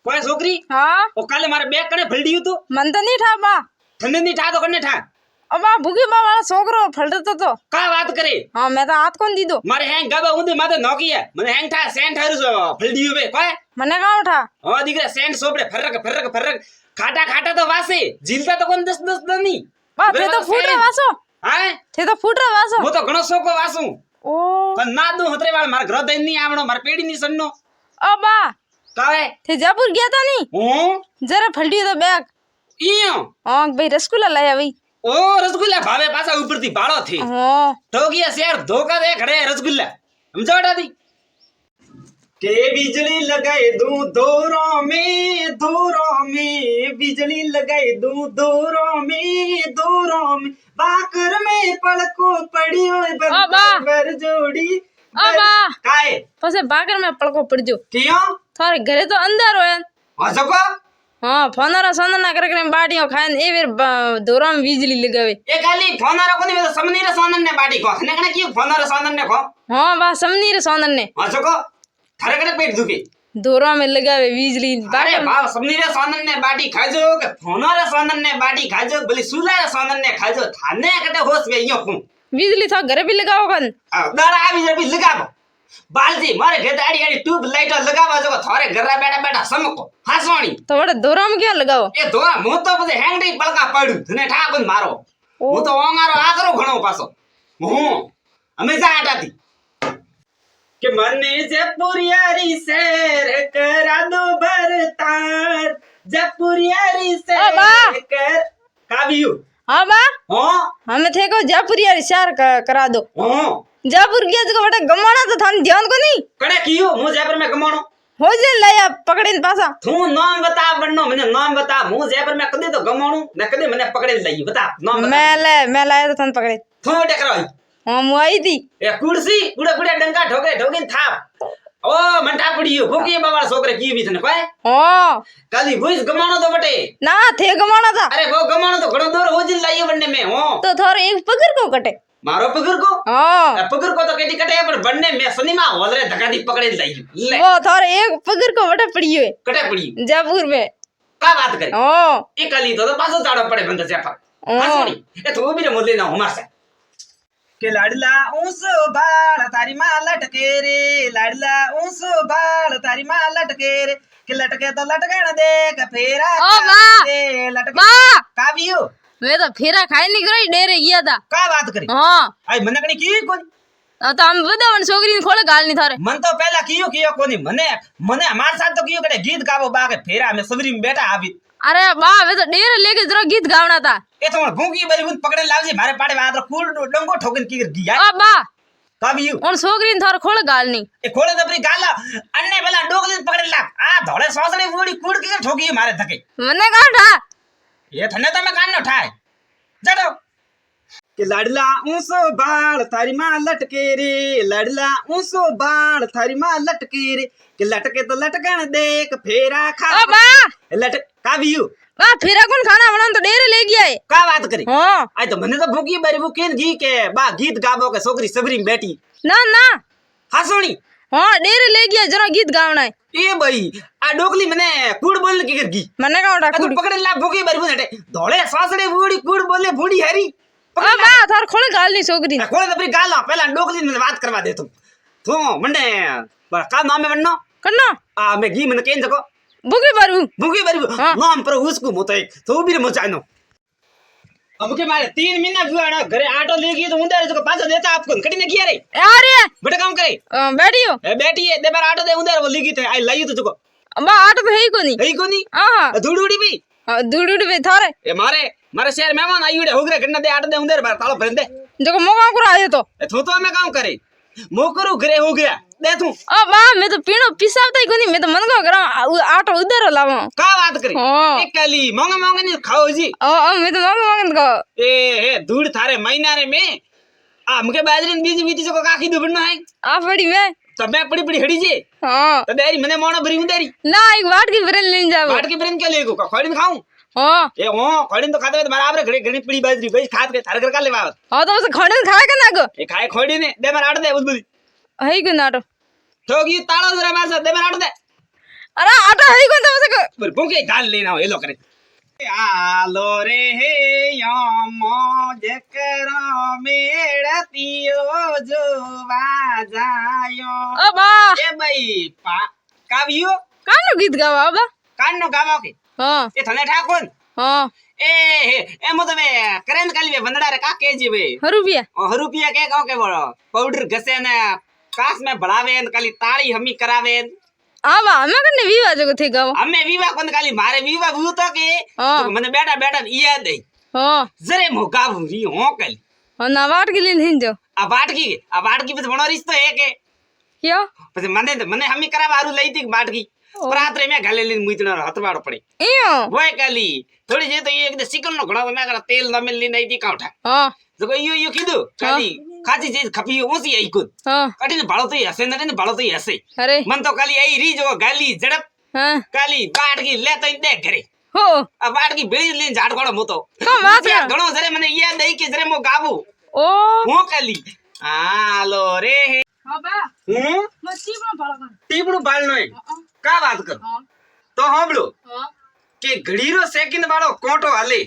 कोई छोकरी हाँ ओ काले मारे बैग कने फलडियो तो मन तो नहीं था बा थने नहीं ठा तो कने ठा अब बा भूगी बा वाला छोकरो फलतो तो का बात करे हाँ मैं तो हाथ कौन दी दो मारे हैंग गाबा उंदे माते नौकी है मने हैंग ठा सेंट हरु सो फलडियो बे कोई मने कहाँ उठा ओ दिगरे सेंट सोपड़े फरक खाटा खाटा तो वासे झीलता तो कोन 10 नहीं बा थे तो फूट रहा वासो हां थे तो फूट रहा वासो वो तो घणो सोको वासू ओ पण ना दू हतरे वाल मार घर दैन नहीं आवणो मार पेड़ी नहीं सन्नो अब बा कावे थे जयपुर गया था नहीं हूं जरा फलटी तो बैग इयो हाँ भाई रसगुल्ला लाया भाई ओ रसगुल्ला भावे पासा ऊपर थी बाळो थी हाँ ठोकिया शेर धोखा दे खड़े रसगुल्ला समझोड़ा दी के बिजली लगाए दूं दोरों में बिजली लगाए दूं दोरों में बाकर में पलको पड़ी हुई बर जोड़ी अबा काए पसे बाकर में पलको पड़ जो क्यों थारे घरे तो अंदर होया आ सको हाँ फोनरा सोनना करके बाटियों खाए ए फिर दोरा में बिजली लगावे ए खाली फोनरा कोनी में समनी रे सोनन ने बाटी को ने कने की फोनरा सोनन ने को हाँ बा समनी रे सोनन ने आ सको थारे कने पेट दुखे दोरा में लगावे बिजली अरे बाप समनी रे सोनन ने बाटी खाजो के फोनरा सोनन ने बाटी खाजो भले सुला रे सोनन ने खाजो थाने कटे होश में यो को बिजली था घरे भी लगाओ कन दाड़ा आ बिजली लगाबो बालजी मारे घर आड़ी आड़ी ट्यूब लाइट लगावा जो थारे घर बैठा बैठा समको हासवाणी तो बड़े दोरा में क्या लगाओ ए दोरा मु तो बजे हैंगडी पलका पड़ू तने ठाकन मारो मु तो ओंगारो आकरो घणो पासो मु हमेशा आटाती के मने जयपुरियारी शेर करा दो भरतार जयपुरियारी शेर कर काबियो हाँ बा हां हमें थे को जयपुरियारी शेर करा दो हां जयपुर गया तो बड़ा गमाना तो थान ध्यान को नहीं कड़े कियो मु जयपुर में गमाणो हो जे लाया पकड़े पासा तू नाम बता बननो मने नाम बता मु जयपुर में कदे तो गमाणू न कदे मने पकड़े लई बता नाम बता मैं लाया तो थान पकड़े थो टकराई हां मु आई थी ए कुर्सी कुड़ा डंका ठोके थाप ओ मंठा पड़ियो भूकी बाबा छोकरे की भी थने कोई हां काली भूस गमाणो तो बटे ना थे गमाना था अरे वो गमाणो तो घणो दूर हो जिल लाइयो बनने में हो तो थारे एक पकड़ को कटे मारो पकड़ को हां पकड़ को तो केटी कटे पर बनने में सनीमा होलरे धक्का दी पकड़े लाई ले वो थारे एक पकड़ को बटे पड़ी है कटे पड़ी जयपुर में का बात करे हां ए काली तो पासो चाड़ो पड़े बंद से पर हासोनी ए तो भी मोले ना हमार से के लाडला ऊंसो बाल तारी मां लटके रे लाडला ऊंसो बाल तारी मां लटके रे के लटके तो लटकण दे के फेरा ओ मां दे लटके मां का बियो मैं तो फेरा खाई नहीं गई डेरे गया था का बात करी हां आई मने कनी की कोन तो हम बदावन छोकरी ने खोले गाल नहीं थारे मन तो पहला कियो कोनी मने हमार साथ तो कियो कटे गीत गावो बागे फेरा में सबरी में बैठा आवी अरे बा वे तो डेरे लेके जरा गीत गावना था ए तो भूकी बरी बुन पकड़े लावजी मारे पाड़े वादर कूल डंगो ठोकन की गिया ओ बा का बियो उन छोकरी ने थारे खोले गाल नहीं ए खोले दबरी गाला अन्ने बेला डोगली पकड़े ला आ धोले सोसड़ी बूड़ी कूड़ की ठोकी मारे धके मने कहा था ये थने तो मैं कान न उठाए जड़ो के लाडला ऊंसो बाल थारी मां लटके रे लाडला ऊंसो बाल थारी मां लटके रे के लटके तो लटकन देख फेरा खा ओ बा लटक का बियो बा फेरा कौन खाना बना तो डेरे ले गया है का बात करे हां आई तो मने तो भूकी बरी बुकेन घी के बा गीत गाबो के छोकरी सबरी में बैठी ना ना हासोनी हां डेरे ले गया जरा गीत गावना है ए भाई आ डोकली मने कूड़ बोलने की करगी मने कहा उठा तू पकड़े ला भूकी बरी बुन हटे धोले सासड़े बूड़ी कूड़ बोले बूड़ी हरी ओ बा थार खोले गाल नहीं छोकरी खोले दबरी गाला पहला डोकली में बात करवा दे तू मंडे का नाम है वन्नो करना आ मैं घी मन केन जको बुकी बारू भूकी बरी नाम पर उसको मोते तो भी मचानो अब के मारे 3 महीना जुआना घरे ऑटो ले गई तो उंदर जो पाछो देता आपको कटी ने किया रे अरे बेटा काम करे बैठियो ए बैठी है दे बार ऑटो दे उंदर वो लेगी थे आई लाई तो जको बा आटो तो है ही कोनी है कोनी हां धूड़ूड़ी भी दूड़ पे थारे ए मारे शहर मेहमान आई उड़े होगरे गन्ना दे ऑटो दे उंदर बार तालो भर दे देखो मोगा को आए तो ए तो मैं काम करे मो करू घरे हो गया दे तू ओ बा मैं तो पीणो पिसावता ही कोनी मैं तो मन को करा आटो उधर लावा का बात करे एक काली मोंगा नहीं खाओ जी ओ मैं तो मांग को ए धूड़ थारे महीना रे में आ मुके बाजरी बीज बीज जो काखी दुबनो है आ पड़ी मैं तब मैं पड़ी हड़ी जे हां तो देरी मने मोणो भरी मुदेरी ना एक वाट की बरन लेन जाओ वाट की बरन के लेगो खड़ी में खाऊं हां ए खड़ी तो खाते बराबर घड़ी घड़ी पड़ी बाजरी भाई खात के थारे घर का ले बात हां तो उसे खड़े खाए के ना को ए खाए खड़ी ने दे मार आड़ दे उस बदी है को नाटो ठोगी तालो जरा मार दे मार आड़ दे अरे आटो है को तो उसे ભૂખે ધાલ લઈને આવો એલો કરે આલો રે હે યમો જકરો મેળતીયો જોવા જાયો ઓ બા એ ભાઈ કાવ્યો કાનું ગીત ગાવા આબા કાનનો ગાવો કે હા એ થને ઠાકોર હા એમ તમે કરેન કાલી વંદડા રે કા કેજી વે રૂપિયા રૂપિયા કે કહો કે બોલો પાઉડર ઘસે ને કાસ में ભળાવે ને કાલી તાળી હમી કરાવે આવા અમે કને વિવાહ જગો થઈ ગાવા અમે વિવાહ કોને કાલી મારે વિવાહ વ્યું તો કે હા મને બેટા બેટા યાદ દઈ હા જરે મોગાવું રી હો કાલી ના વાટકી લઈને હિંજો આ વાટકી પછી ભણો રીસ તો હે કે ક્યો પછી મને હમી કરાવવા હારું લઈ તી વાટકી રાત્રે મેં ગાલે લઈને મુઈતનો હથવાડો પડી ઈયો હોય કાલી થોડી જે તો એ એકદમ ચિકન નો ઘણો મેં કરા તેલ નમે લઈને આવી તી કાઉઠા હા જો યો કીધું કાલી ખાજી જે ખપી ઓસી આઈ કુદ હા કટીને ભાળો તો હસે ને ભાળો તો હસે અરે મન તો કાલી આઈ રી જો ગાલી ઝડપ હા કાલી બાટકી લેતો દે ઘરે હો આ બાટકી ભેળી લઈને ઝાડકોડો મોતો કા વાત છે ઘણો જરે મને યાદ દઈ કે જરે મો ગાવું ઓ હું કાલી હાલો રે હા બા હું મસ્તી પણ ભાળવા ટીપડું બાળનો કા વાત કર તો હોબળો હા કે ઘડીરો સેકન્ડ વાળો કોટો હાલે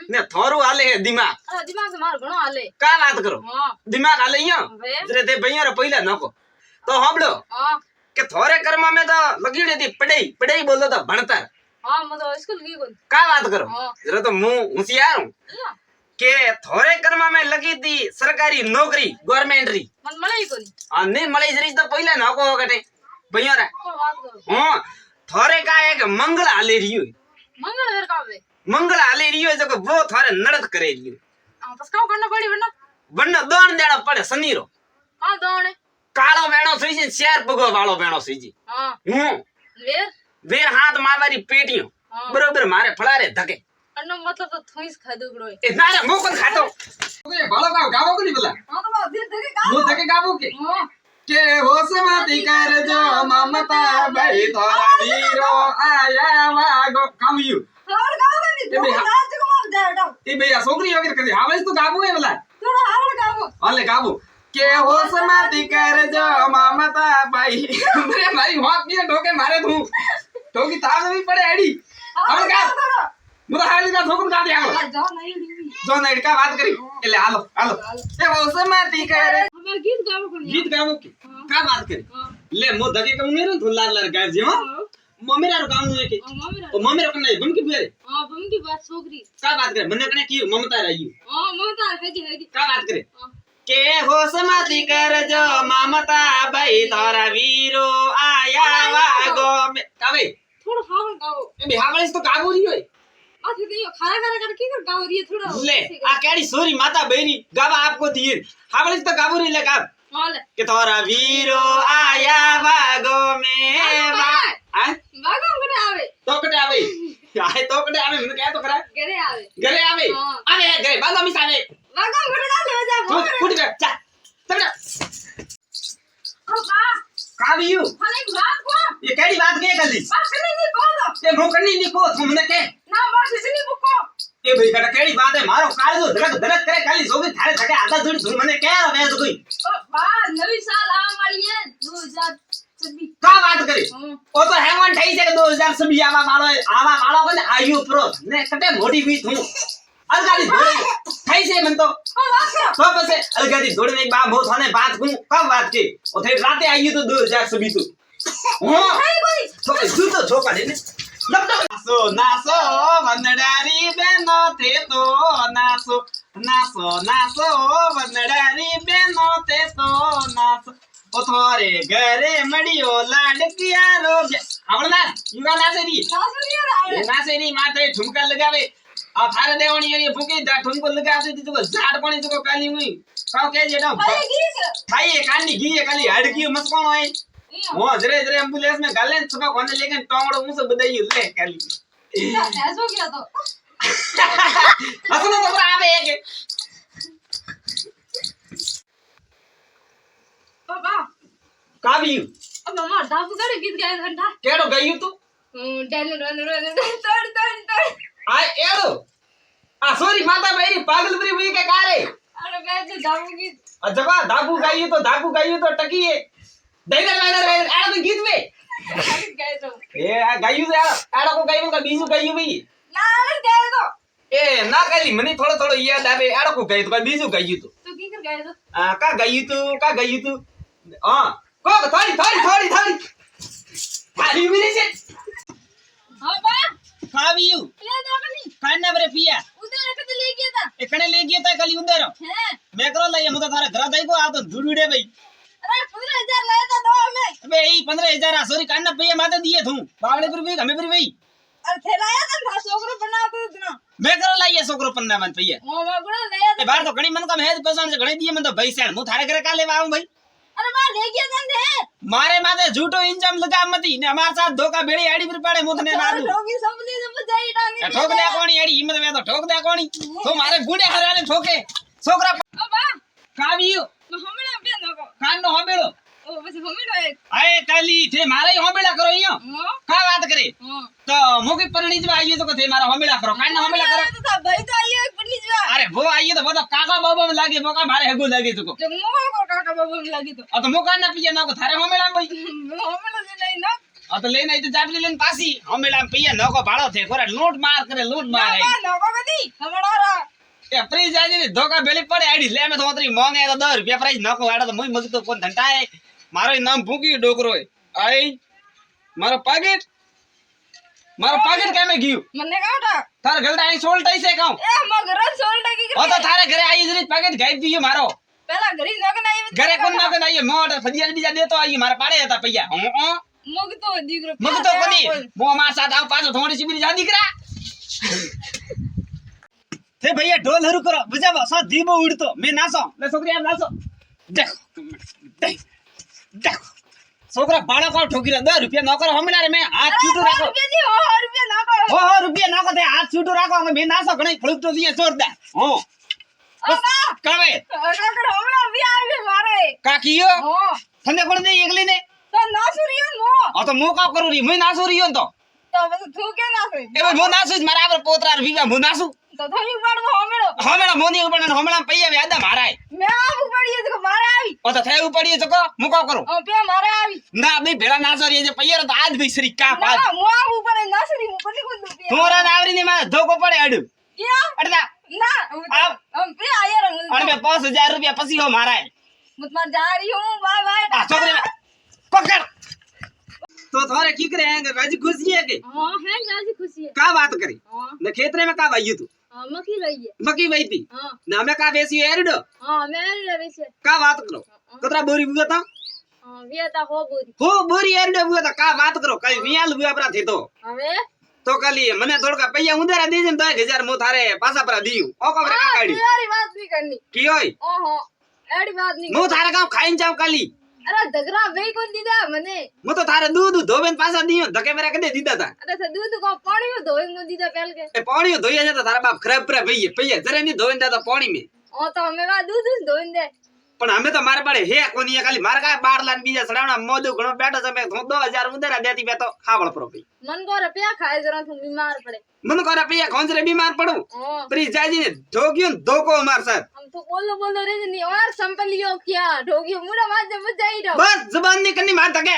ને થોરું હાલે હે દિમાગ અરે દિમાગ માર ઘણો હાલે કા વાત કરો હા દિમાગ હાલે અહીંયા હવે જરે તે ભૈયા પહેલા નાખો તો હોબળો હા કે થોરે કર્મા મે તો લગીડી હતી પડાઈ બોલતો તો ભણતર હા મતો સ્કૂલ ગઈ કોણ કા વાત કરો હા જરા તો હું હોશિયાર હું કે થોરે કર્મા મે લગી હતી સરકારી નોકરી ગવર્નમેન્ટ રી મન મળે કોણ અને મળી જરી તો પહેલા નાખો કટે ભૈયા કોણ વાત કરો હા થોરે કા એક મંગળ હાલે રહ્યું મંગળવાર કાવે મંગળ હાલે રહ્યો છે કે વો થોરે નડત કરે રહ્યું આ બસ કાવ કરना પડી વના બંને દોણ દેણો પડે શનિરો હા દોણે કાળો વેણો થઈ છે શેર પગો વાળો વેણો થઈ છે હા હું વેર હાથ માવારી પેટીઓ બરોબર મારે ફળારે ધકે અન્નો મતલબ તો થોઈસ ખાધુકડો એ ના મોકન ખાતો ઓકે ભાલો ગાવો કોની બોલા હા તો બા ધકે કા હું ધકે ગાવું કે હા કે હોસમાતી કરજો મમતા ભાઈ થોરા વીરો આયા વાગો કામ્યું થોડ ગાવ કે એ બે રાજ કો માર જાડો એ ભૈયા છોકરી વગર કરી આવે તો ગાવું હે બોલા થોડો આવડ ગાવો હાલે ગાવું કે હોસમાતી કરજો મમતા ભાઈ અરે ભાઈ હોક બી ઢોકે મારે તું ઢોકી તાવ નવી પડે એડી હવે ગા મુરા હાલી કા ઠોકું કા દે આવો જો નહીં જો ને કા વાત કરી એટલે હાલો એ હોસમાતી કરે અમે ગીત ગાવો કોણ ગીત ગાવું કે કા વાત કરી લે મો ધકે કમ ને તું લાલ લાલ ગાય જે હો મમ્મીરા કામ નું કે મમ્મીરા તો મમ્મીરા કને બમકી બેરે હા બમકી બાત છોકરી કા વાત કરે મને કને કી મમતા રહી હા મમતા હેજી કા વાત કરે કે હોસમાતી કરજો મમતા ભાઈ તારા વીરો આયા વાગો કાવે થોડો હાવળ ગાવો એ બિહાવળીસ તો કાબુ રહી હોય આ થી તો ખારા કર કે કર ગાવ રી થોડો ले आ केड़ी सोरी माता बहनी गावा आपको दिए हावलिस तो गाबू रे ले गाव हाले के तोरा वीरो आया वागो में आ बागो करे આવે तोकटे आवे आए तोकटे आवे મને કહે તો ખરા ઘરે આવે ઘરે આવે આવે ઘરે બાગો મિસ આવે બાગો ઘરે ના લેવા જા ફૂટ ગયો જા તગડા ઓ બા કાવ્યું મને વાત કો ये केड़ी बात के गली બા કને ની કો દો ये भोकनी ની કો तुमने के ના બા સિસની બુકો એ ભાઈ કટા કેડી વાત હે મારો કાળજો ધડક કરે ખાલી જોગી થારે થકે આધા જોડી તું મને કે મે તો કોઈ ઓ બા નવી સાલ આ વાળી હે 2026 કા વાત કરી ઓ તો હેવન થઈ છે કે 2026 આવા માળો બને આયુ પ્રો ને કટે મોટી વી તું અલગાડી ધોડે થઈ છે મન તો પછી અલગાડી ધોડે ને બા મો થાને બાત કું કબ વાત કે ઓ થઈ રાતે આયુ તો 2026 તું હું તો તું તો છોકા દે ને નાસો નાસો વંદડારી બેનો તે તો નાસો નાસો નાસો વંદડારી બેનો તે તો નાસો ઓ થોરે ઘરે મળ્યો લાડકિયા રો આવળના યુગા નાસેરી નાસેરી માથે ઠુમકા લગાવે આ થારે દેવણી એ ફૂકી દા ઠુમકો લગાવી દીધું તો ઝાડ પાણી તો કાલી હુઈ કાવ કે જેડો ખાઈએ કાંડી ગીએ કાલી હડકી મસકોણો હોય वो जरे जरे एम्बुलेंस में गालें सुबह कोने लेकिन टोंगड़ो मुंह से बदाई ले काली ऐसो क्या तो असलो तो आवे के बाबा कावी अब मार दाबू करे गीत गाय घंटा केड़ो गई तू डाल तड़ आ एड़ो आ सॉरी माता मेरी पागलपुरी हुई के कारे अरे मैं तो दाबू गीत अजबा दाबू गई तो टकी है डेगर वेगर वेगर आड़ा तो गीत में ગઈ તો એ આ ગાયું છે આડો કો ગાયું કે બીજું ગાયું ભાઈ ના ગઈ તો એ ના કાલી મને થોડો યાદ આવે આડો કો ગાયું તો બીજું ગાયું તો તું કી કર ગઈ તો આ કા ગાયું તું હા કો થોડી થારી ઉભી છે હા બા ખાવ્યું લે દોકની કાના બરે પિયા ઉધર કદ લે ગયા તા એ કણે લઈ ગયા તા કાલી ઉંદરો હે મેં કરો લઈએ હું તો તારા ઘર દઈ ગયો આ તો ધૂડુડે ભાઈ અરે 15000 લાયા તા દો અમે અબે ઈ 15000 આ સોરી કાના પૈયા માતે દીએ તું બાવળે પર ભાઈ અમે પર ભાઈ અરે થેલાયા તા ના છોકરો બનાવતો જ ના મેં કરો લઈએ છોકરો પન્ના માં પૈયા ઓ માં ગુણ લયા એ બાર તો ઘણી મન કામ હેજ પસંદ છે ઘણી દીએ મન તો ભાઈ સેણ હું થારે ઘરે કાલે આવું ભાઈ અરે બા લે ગયા તા ને મારે માથે झूठो इंजाम लगा मती ने हमारे साथ धोखा बेड़ी आड़ी पर पड़े मुथने नादू ठोकी सबने सब जाई डांगे ठोक दे कोणी आड़ी हिम्मत में तो ठोक दे कोणी तो मारे गुडे हराने ठोके छोकरा ઓ બા कावियो હમણા બે નકો कान नो होबेलो ઓ પછી હમણો એક आए काली थे मारे होबेला करो इयो હા का बात करे હા तो मोके परणी जवा आइयो तो थे मारा होबेला करो कान नो होबेला करो તો ભાઈ તો આયો એક પટની જવા अरे वो आइयो तो वो तो काका बाबा में लागे मोका मारे हगो लागे तो જો મોકો કો કાકા બાબા ને લાગી તો तो मोका ना पिया ना को थारे होबेला भाई હમણો જે લઈ ના तो लेना तो जाटली लेन पासी होबेला पिया नको भाड़ो थे कोरा लूट मार करे लूट मार है બા નકો કદી હમણો રા ए प्रीज आज ने धोखा बेली पड़े आड़ी ले में तो उतरी मांगे तो 10 रुपया प्राइस नको आड़ा तो मुई मग तो कोन धंटाए मारो नाम भूकी डोकरो है आई मारो पैकेट केमे गयो મને કાઢા थार गलडा आई सोल्टाई से कहूं એ મગર સોલ ટકી ओ तो थारे घरे आई जरी पैकेट गाइब दियो मारो પેલા ઘરી નક ના આવી घरे कोन ना के नहीं मोट फदिया बीजा देतो आई मारे पाड़े હતા પૈયા મગ તો દીકરો मग तो कोनी मो मार साथ आव पाछो थोड़ी सी बीजा दीकरा थे भैया ढोल हरू करो बुझाबो सा धीमो उड़तो मैं नासो ले छोकरी आम नासो देख देख छोकरा बाळा को ठोकी रे 10 रुपया नकर हमला रे मैं हाथ छूटू राखो રૂપિયા ના કરો हो रुपया नकर दे हाथ छूटू राखो मैं नासो घणी फळुक तो दिए छोड़ दे हो बस कावे કાકા હમણાં બી આવી મારે काकीयो હો थने कोण दे एकली ने તો ના સુરિયો મો आ तो मो का करू री मैं नासो रियो तो તો પછી તું કે ના કરે ए भाई मो नासु मारा पर पोतरा विवा मो नासु તો થઈ પાડવો હમણો हमला मोनी ऊपर हमला पैया व्यादा माराय મે આવું પડીએ તો મારે આવી ओ तो थे उपड़ी तो को मु का करू ઓ પે મારે આવી ना भाई भेड़ा नासो री जे पैया तो आज भी सरी का पाद ના મો આવું પડે ના સુરી મુ કોની કોન દે तोरा नावरी ने मार धोको पड़े अडू યા अडदा ના आप हम पे આયા રંગ अरे मैं 5000 रुपया पसी हो माराय मुत मार जा रही हूं बाय बाय आ छोकरे में पकड़ तो थारे की करे हैं राजी खुशी है के हां है राजी खुशी है का बात करी हां न खेतरे में का भाई तू मक्की रही है मकी भाई थी हां ना मैं का बेसी एरडो हां मैं रही से का बात करो कतरा बोरी बुआ था हां वियता हो बोरी हो बोरी एरडो बुआ था का बात करो कल रियाल बुआ परा थे तो હવે तो कली मने थोड़ा पैया उंदेरा दीजन तो 1000 मु थारे पासा पर दियो ओ कबरे का काडी यारी बात नहीं करनी की होय ओहो एडी बात नहीं मु थारे गांव खाइन जाव कली अरे दगरा वेई कोन दीदा मने मु तो थारे दूध धोबेन पासा दियो धके मेरा कदे दीदा था अरे से दूध को पानी में धोए को दीदा पहल के ए पानी धोया जाता थारा बाप खराब पर भई पैया जरे नहीं धोवेन था पानी में ओ तो हमें का दूध धोइन दे पण हमें तो मारे पड़े हे कोनी है खाली मार का 12 लाख बीजा सडावना मोदू घणो बैठो समय 2000 उंदेरा देती पे तो हावळ परो भई मन को रुपया खाए जरा तुम बीमार पड़े मन को रुपया खोंजरे बीमार पड़ू हां प्री जाजी ने ठोकियो धोको मार साहब हम तो बोलो रे नहीं और संपलियो क्या ठोगियो मुड़ा मार दे मत जाई रहो बस जुबान नहीं करनी मार तके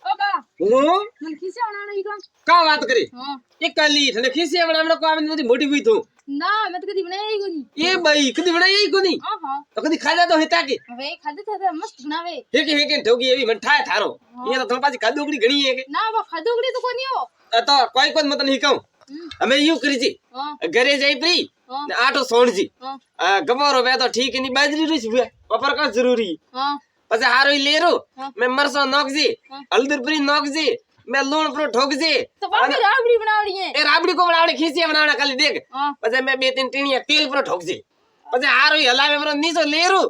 ओ बा ओ मन किसे बनाना ही काम का बात करे हां एक कली थने खीसे बड़ा को आवे नहीं मोटी हुई तो ना मैं तो कदी बनाई ही कोनी ये भाई कदी बड़ा यही कोनी हां तो कदी खाजा तो हेता के હવે ખાધે ખાધે મસ્ત બનાવે हेके ठोकी एवी मन ठाय थारो ये तो थोड़ा पासी कादुकड़ी घणी है के ના બા ખાધુકડી તો કોની હો तो कोई कोन मत नहीं कहूं हमें यू करी जी हां घरे जाई प्री हां ने आटो सोण जी हां गबरो वे तो ठीक नहीं बाजरी रुस हुए ऊपर का जरूरी हां पसे हारो ही लेरो हाँ। मैं मरसो नोक जी हाँ। हल्दर प्री नोक जी मैं लूण प्रो ठोक जी તો બાકી રાબડી બનાવડી હે ए राबड़ी को बनावणे खीसिया बनावणे खाली देख हां पसे मैं बे तीन टीनिया तेल प्रो ठोक जी पसे हारो ही हलावे प्रो नीचो लेरो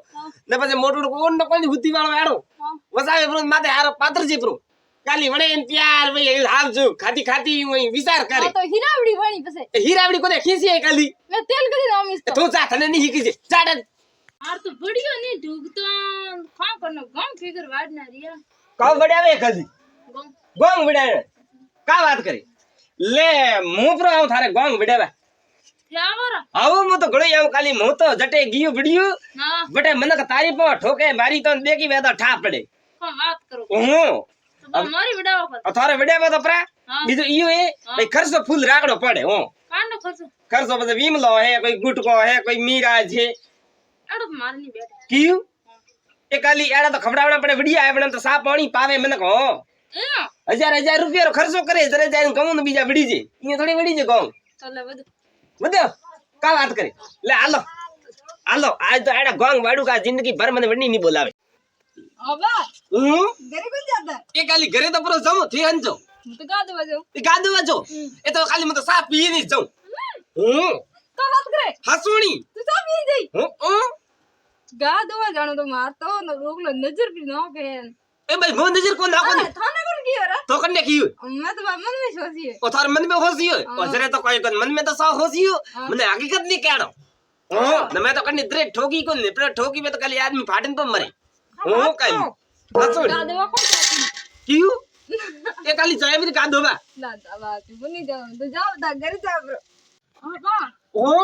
ने पसे मोटो कोन न कोन हुती वाळो आडो हां वसावे प्रो माथे हारो पात्र जी प्रो काली वणे इन प्यार भई हाल जो खाती खाती वही विचार करे તો હીરાવડી બની પછી हीरावड़ी को दे खीसिया काली मैं तेल कदी नामिस तो तो चा थने नहीं हिकी जी चाट आर तो बढ़िया नहीं ढूक तो खा करनो गम फिगर वाड ना रिया का बड़ावे खाली गम गोंग बड़ावे का बात करे ले मुंह पर आऊं थारे गोंग बड़ावे क्या बरा आऊ मु तो घड़ी आऊं खाली मुंह तो जटे गियो बिडियो हां बटे मन का तारी पर ठोके मारी तो देखी वे तो ठा पड़े પણ વાત કરો હું તો બા મારી વિડાવો પર અથારે વડ્યા તો પ્રા હા. બીજું ઈયો એ ભાઈ ખર્ચો ફૂલ રાખડો પડે હું કાંડો ખર્ચો ખર્ચો પછી વિમલો હે કોઈ ગુટકો હે કોઈ મીરા છે આડો તો મારની બેટા કયું એ કાલી એડા તો ખવડાવડા પડે વડિયા આપણે તો સા પાણી પાવે મને કહો હમ 1000 રૂપિયા ખર્ચો કરે જરે જાય કહું ને બીજા વડી છે અહીંયા થોડી વડી છે કહું તો લે બધું બધો કા વાત કરે લે હાલો હાલો આજ તો એડા ગોંગ વાડું કા જિંદગી ભર મને વડી નહીં બોલાવે અબા હું ઘરે કોણ જાતા એ કાલી ઘરે તો પૂરો જમો થી હંજો હું તો ગાદો વાજો એ ગાદુ વાજો એ તો ખાલી મને સા પી નહીં જાઉં હું તો વાત કરે હસુણી તું સા પી જઈ હું ગાદો વાજાણો તો મારતો ન રોકલો નજર પી નો કે ए भाई वो नजर को ना को થાને કોણ ગયો રે तो करने की मैं तो मन में सोची है ओ थार मन में होसी हो हाँ। और जरे तो कोई को मन में तो सा होसी हो हाँ। मैंने हकीकत नहीं कहनो ओ न मैं तो करने दरे ठोकी को ने पर ठोकी में तो खाली आदमी फाटन पर मरे ओ काली हसुणी गादो वा कोण जाती क्यों ये काली जाए भी का दोबा ना दावा तू बनी जाओ तो जाओ दा घर जा ब्रो हां बा ओ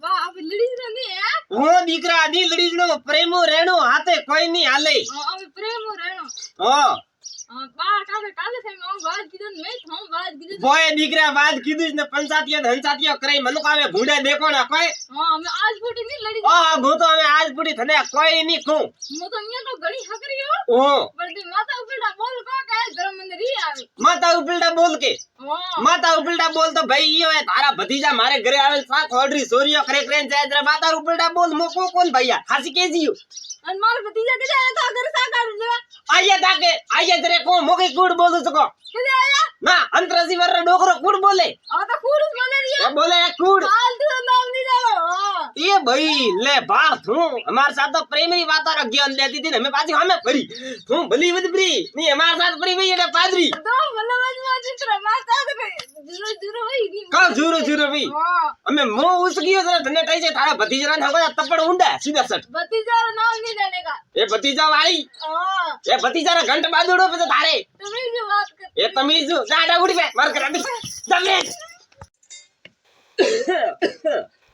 बा आप लड़ी नहीं है ओ दीकरा आदी लड़ीजनो प्रेमो रेणो हाथे कोई नहीं हाले अब प्रेम रहनो हां बा काले काले से मैं बात कीधन मैं थम बात कीधन बोए दीकरा बात कीधुं ने पंचायतिया हंसातिया करे मनुक आवे भूंडे देखो ना कोई हां मैं आज फूटी नहीं लड़ी आ भूतो हमें आज पूरी थने कोई नहीं कहूं मु तो અહીંયા તો ઘણી હકરીઓ ओ બળદી માતા ઉપડા બોલ કો કે ઘર મંદિર ઈ આવે माता उपिल्डा बोल के हां माता उपिल्डा बोल तो भाई यो है तारा भतीजा मारे घरे आवे साथ ऑर्डरी सोरियो करे क्रेन जाय जरा माता उपिल्डा बोल मोको कौन भैया हासी के जियो અને મારો ભતીજા કે જાય તો ઘર સા કાઢ દેવા आइए जरे को मोके कूड़ बोल सको કે આયા ना अंतरसी वर डोकरो कूड़ बोले આ તો કુડ મને રી वो बोले कूड़ હાલ તું નામ ની જાણો હાं ये भाई ले बार तू हमारे साथ तो प्रेमी बात रा ज्ञान देती थी हमें पाछी हमें परी तू भली बदबरी नहीं हमारे साथ परी भई एटा पादरी તો મલવાજ માં ચિત્ર માતા દે જુરો जूरो भाई का जूरो भाई हां हमें मो उस कियो जरा धने टाई से थारा भतीजा ना हो तपड़ उंडा सीधा सट भतीजा रो नाम नहीं लेने का ए भतीजा वाली हां ए भतीजा रा घंट बादड़ो पे थारे तुम्हें जो बात कर ए तमीज जाडा उड़ी पे मार कर दी तमीज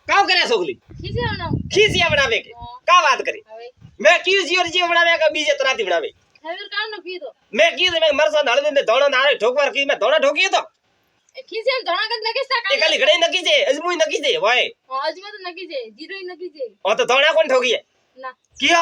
काव करे सोगली किसे ना खीसिया बनावे के का बात करे હવે मैं क्यों जीवर जी बनावे का बीजे तराती बनावे હવે કામ ન પીતો मैं की मैं मरसा हळदे ने धोणो नारे ठोकवार की मैं धोणा ठोकियो तो किसे धोणा कद नकी सा ए खाली घड़े नकी जे अजमुई नकी जे वाय आज में तो नकी जे जीरो ही नकी जे ओ तो धोणा कौन ठोकी है ना किया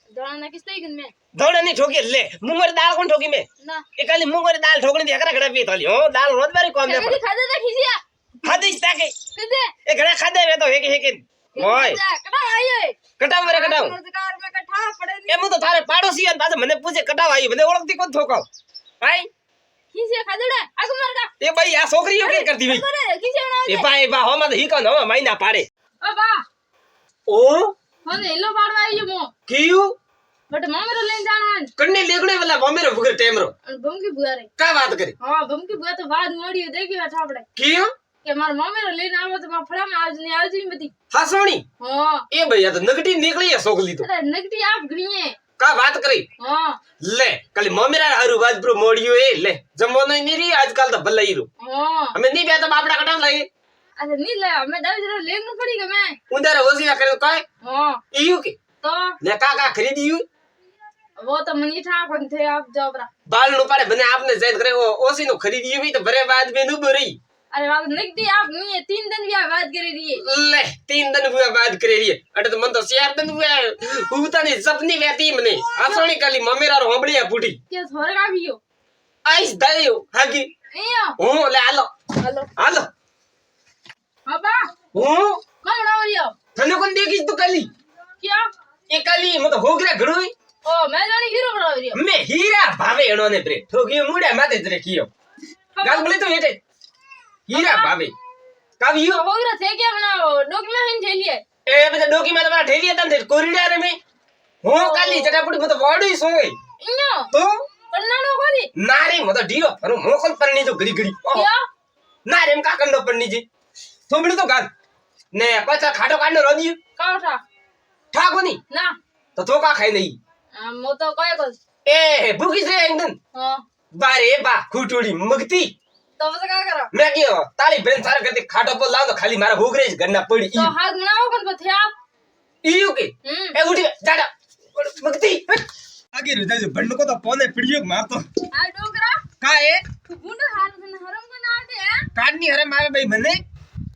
धोणा नकी सही गन में धोणा नहीं ठोकी ले मूंगरी दाल कौन ठोकी में ना ए खाली मूंगरी दाल ठोकनी दी एकरा घड़ा पी थाली हो दाल रोज बारी कौन दे कदी खादे ना खिसिया खादिस ताके कदे ए घड़ा खादे में तो हेके ओय कटा आयो कटाव मेरे कटाव रोजगार में कठा पड़े ए मु तो थारे पाड़ोसी हन पाछे मने पूछे कटाव आई मने ओळखती कोण ठोकाव भाई खिसिया खादड़ा आगु मारदा ए भाई आ छोकरीओ के करती भाई करे खिसिया ना ए बा हो मत ही कोन हो महीना पाड़े ओ बा ओ होने हेलो पाड़वा आयो मो क्यों बट मामेरो लेन जाना कन्ने लेगणे वाला बमेरो फुगर टेमरो बम की बुआ रे का बात करे हां बम की बुआ तो बाद मोड़ी देखी बैठा पड़े क्यों કે માર મામેરો લઈને આવો તો માં ફળામાં આજ ને આજ ની બધી हसोणी हां ए भैया तो नगटी निकली है सोगली तो અરે નગટી આપ ઘણીએ का बात करी हां ले कल ममेरा हरु बाज प्रो मोड़ियो ए ले जमोनो नहीं री आजकल तो भलाई रो हां हमें नहीं बेटा बापड़ा कटाव लागे અરે ની લે અમે દાવ જરા લેનું પડી કે મે उधर ओसिया करे काय हां ईयू के તો ले का खरीदी यू वो तो मनी ठा कोन थे आप जाओ बरा बाल नु पाड़े बने आपने जायद करे वो ओसी नु खरीदी यू भी तो बरे बाद में नु बरी अरे वाल नगदी आप नहीं 3 दिन भी बात कर रही है ले 3 दिन हुआ बात करे रही है अटे तो मन तो 4 दिन हुआ उता नहीं सपनी वेती मने हसोणी काली ममेरा रो होबड़िया फूटी के थोड़े का भी हो आइस दायो हागी एयो ओ ले आलो हेलो आलो बाबा ओ कौन आ रही हो थने कोन देखिस तू काली क्या ए काली मत होगरा घड़ोई ओ मैं जानी हीरो बना रही हो मैं हीरा भावे एनो ने प्रे ठोकी मुड़े माथे जरे कियो गाल बोले तो हेटे हीरा भावे कावियो होगरा थे क्या बनाओ डॉक्यूमेंट हिन थेली है ए बे डोकी में तुम्हारा ठेलिया तन थे कोरिडोर रे में हो काली जटापुड़ी मत वाडी सोई इन्यो तो पन्नानो कोली नारे मत डीरो अनु मोकल पन्नी जो गड़ी गड़ी क्या नारे में का कंडो पन्नी जी थोबड़ी तो गाल ने पचा खाटो कांडो रोदी काठा ठाको नी ना तो का खाई नहीं मो तो काय को ए भूखी से एकदम हां बारे बा खुटोड़ी मगती तो बस क्या करो मैं क्यों ताली ब्रेन सारा करते खाटो पर लाओ तो खाली मारा भूगरे गन्ना पड़ी तो हाथ बनाओ कौन थे आप ईयू के ए उठी जाड़ा मगती આગે रुजाજો ભંડકો તો પોને પીડ્યો મારતો આ ડોકરા કા એ ગુંડ હાલ ને હરમ કો ના દે કાડની હરમ આવે ભાઈ મને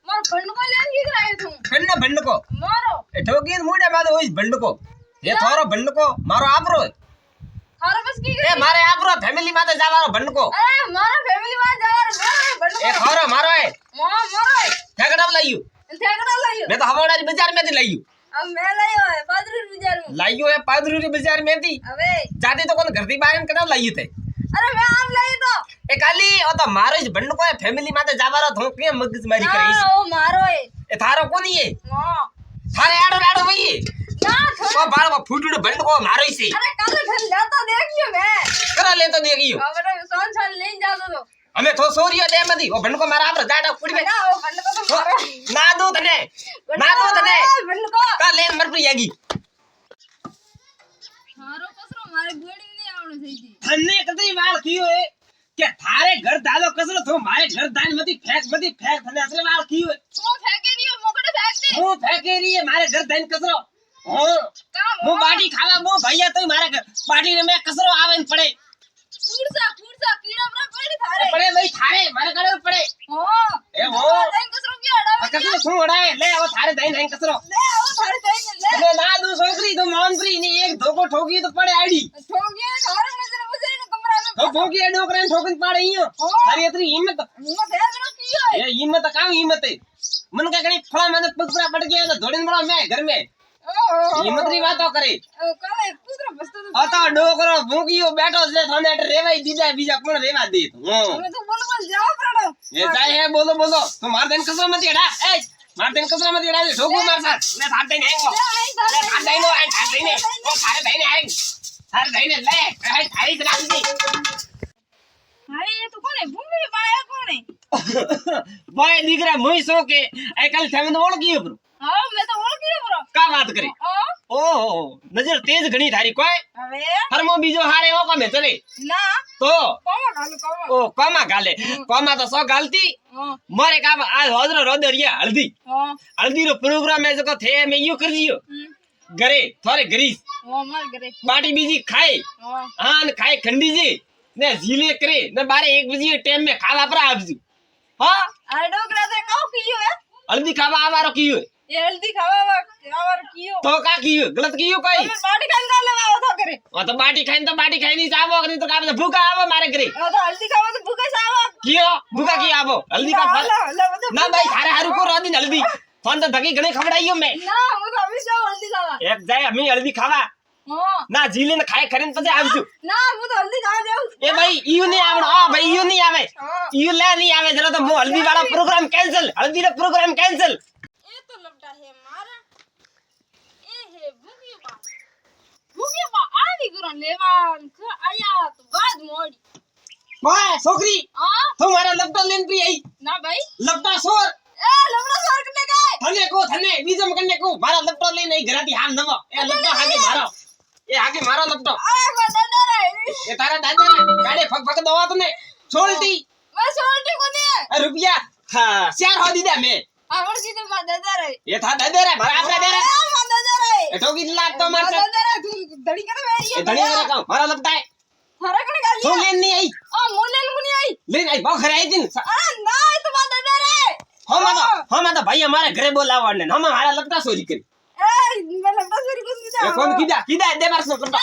માર ભંડકો લેન ગીત રાયો તું કન્ના ભંડકો મારો એ ઠોકી મોડે માદે હોય ભંડકો એ થોરો ભંડકો મારો આપરો હારો બસ કી એ મારે આપરો ફેમિલી માતે જાવાનો ભંડકો અરે મારા ફેમિલી માં જવાર ભંડકો એ થોરો મારો એ મારો ઠેકડા લાયું ઠેકડા લાયો મેં તો હવાડાની બજાર મેથી લાયું अब मैं लायो है पादरी बाजार में લાયું એ પાદરુરી બજાર મેથી अबे જાતે તો કોણ ઘરથી બહાર કડા લાયું તે अरे मैं आम लायो तो એ કાલી ઓ તો મારો જ ભંડકો એ ફેમિલી માતે જાવાનો તો કે મગજમારી કરીશ ना वो मारो है એ થારો કોની એ हां થારે આડો આડો વઈ ना ઓ બાળકો ફૂટડો ભંડકો મારો છે अरे कल घर जाता देखियो मैं કરા લે તો દેખ્યો अब सोन साल लेन जातो तो અમે તો સોરિયો દે મધી ઓ ભંડકો મારા આપરો જાડા કુડી મે ना वो भंडको तो मारो ના દો તને ના દો તને भंडको કા લેન મરપરી આગી मारो कसरो मारे गोड़ी नहीं आवड़े થઈ ગઈ તને કતરી વાળ કીયો એ કે થારે ઘર દાલો કસરો તો મારે ઘર દાન મધી ફેંક તને અસલે વાળ કીયો તું ફેંકે रियो मोकड़े फेंक दे હું ફેંકેરી મારે ઘર દાન કસરો काम હું બાટી ખાવા મો ભૈયા તો મારે બાટી ને મે કસરો આવે ને પડે कूड़सा कीड़ा पर पड़ी थारे પડે ભાઈ થારે મારે ગળે પડે हो એ હો देन कसरो की अड़ा આ કસરો શું ઓડાય લે હવે થારે દાઈ નાઈ કસરો ले आओ थारे देन ले એટલે ના દુ છોકરી તો મોનપ્રી ની એક ધોકો ઠોકી તો પડે આડી ठोगिए घर नजर बजरी ने कमरा में તો ઠોકી એ ડોકરાને ઠોકીને પાડે ઈયો તારી એટલી હિંમત हिम्मत है जरा कियो है એ હિંમત કામ હિંમત હે मन का कणी फला मैंने पगपरा पड़ गया तो धोड़ीने बड़ा मैं घर में हिम्मत री बातो करे काले पुत्र बसतो तो आता डोकरो भूकियो बैठो से थाने अट रेवाई दीदा बीजा कोण रेवा दे मैं तो बोल जाओ प्राणो ये जाय है बोलो तो मार देन कसरो मत एड़ा ए मार देन कसरो मत एड़ा ठोकू मार साथ मैं थार देने आएंगो ले थार देने आई थार देने ओ थारे देने आएंगे थार देने ले ए थारी चला दी हाय ये तो कौन है भूमि बाया कौन है भाई दिखरा मुई सो के आई कल थेमन ओळ गयो ब्रो हां मैं तो ओळ गयो ब्रो का बात करे ओहो नजर तेज घणी थारी कोई अबे हरमो बीजो हारे ओ कमे चले ना तो कोमा गालो कोमा ओ कोमा गाले कोमा तो सो गालती मारे का आज होजरो रोदरिया हल्दी हां हल्दी रो प्रोग्राम है जको थे मैं यो कर दियो घरे थोरे गरीस वो मार करे बाटी बीजी खाए हां आन खाए खंडी जी ने झीले करे ने बारे 1 बजे टाइम में खावा पर आवजू हां आ डोकरा ते काऊ कियो है हल्दी खावा आवारो कियो ये हल्दी खावा आवर कियो तो का कियो गलत कियो कोई मैं बाटी खान डाले आओ तो करे ओ तो बाटी खाई नहीं जावो नहीं तो का भूखा आवो मारे करे ओ तो हल्दी खावा तो भूखा सावा कियो भूखा की आवो हल्दी का फल ना भाई थारे हारू को रोदी हल्दी फोन तो धकी घणे खवड़ाइयो मैं ना वो तो अभी जाओ हल्दी खावा एक जाए हमें हल्दी खावा हां ना झीले ने खाए खरीन પછી આવજો ना वो तो हल्दी खा देऊ ए भाई ईयू नहीं आवड़ो हां भाई ईयू नहीं आवे ईयू ले नहीं आवे जरा तो मो हल्दी वाला प्रोग्राम कैंसिल हल्दी रा प्रोग्राम कैंसिल ये तो लपटा है मारा ए है भूखी बा आनी करो लेवान आया तो बाद मोड़ी ओए छोकरी हां तुम्हारा लपटा लेन पी आई ना भाई लपटा सोर ए लपटा सोर कने गए थने बीजम कने को मारा लपटा ले नहीं घराती हाल नवो ए लपटा हागे मारो ए हागे मारो लपटो अरे को दादा रे ए तारा दादा रे गाड़े फक दवा तने छोलटी मैं सोल्टी को दे रुपया हां शेयर हो दीदा मैं और जी तो दादा रे ये था दादा रे मारा आपरे दे रे दादा रे ए ठोकी लात तो मार से दादा रे तू धड़ी करे मेरी ए धनी करे का मारा लपटा है थारा कने गाली तू लेन नहीं आई ओ मोलेन को नहीं आई लेन आई बहुत खराई दिन अरे ना ये तो दादा रे हम तो भाई हमारे घरे बोलावा ने हम हमारा लपटा चोरी करी ए मैं लपटा चोरी कर ए कौन किदा दे मार सो लपटा